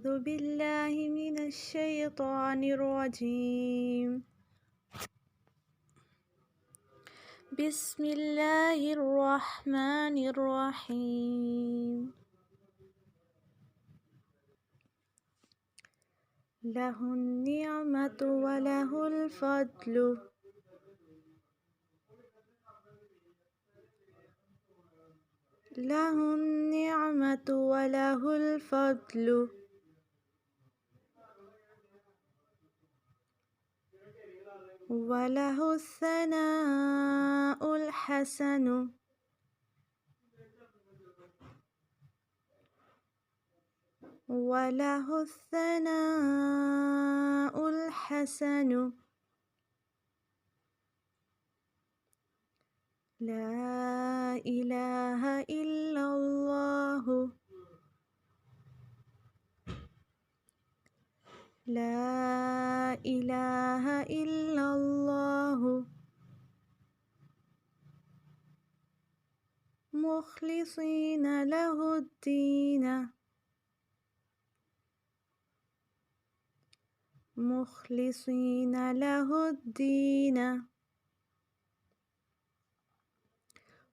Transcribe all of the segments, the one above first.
अऊज़ु बिल्लाहि मिनश शैतानिर रजीम। बिस्मिल्लाहिर रहमानिर रहीम। लहुन निअमतु व लहुल फद्लु। लहुन निअमतु व लहुल फद्लु। व लहुस सनाउल हसनु। व लहुस सनाउल हसनु। ला इलाहा इल्लल्लाहु। ला इलाहा इल्लल्लाहु। मुखलिसीन लहुद्दीन। मुखलिसीन लहुद्दीन।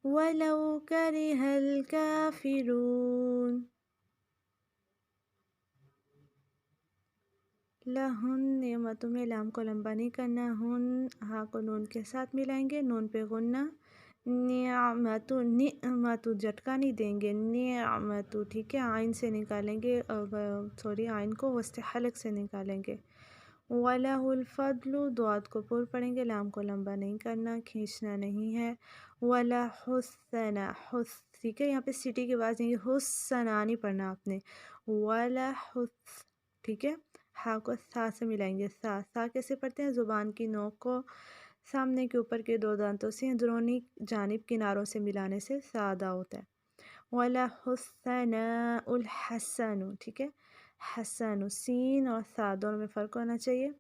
वलौ करिहल काफिरून। लहुन नियमतों में लाम को लंबा नहीं करना, हुन हा को नून के साथ मिलाएंगे, नून पे गुन्ना। नियामतु निअमतु झटका नहीं देंगे, नियामतु ठीक है, आइन से निकालेंगे, सॉरी आइन को वस्ते हलक से निकालेंगे। वलहुल फद्लु दुआत को पुर पढ़ेंगे, लाम को लंबा नहीं करना, खींचना नहीं है। वला हुस्सना हुस ठीक है, यहाँ पे सिटी के बाद नहीं, हुस्सना नहीं पढ़ना आपने। वला हुस ठीक है, हा को सा से मिलाएंगे, सा कैसे पढ़ते हैं, ज़ुबान की नोक को सामने के ऊपर के दो दांतों से अंदरूनी जानिब किनारों से मिलाने से सादा होता है। वला हुस्सनाउल हसनु ठीक है, हसनु सीन और सा दोनों में फ़र्क होना चाहिए।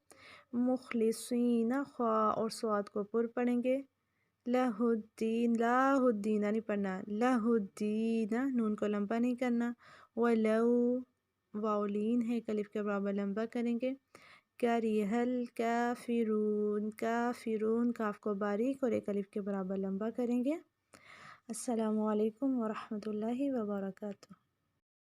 मुखलिसीन ख्वा और स्वाद को पुर पढ़ेंगे। लहुद्दीन लाहुद्दीन नहीं पढ़ना, लहुद्दीन नून को लंबा नहीं करना। वलऊ वाउलीन है, कलिफ के बराबर लंबा करेंगे। करिहल काफिरून काफिरून काफ को बारीक और एक अलिफ के बराबर लंबा करेंगे। अस्सलामु अलैकुम व रहमतुल्लाहि व बरकातुहू।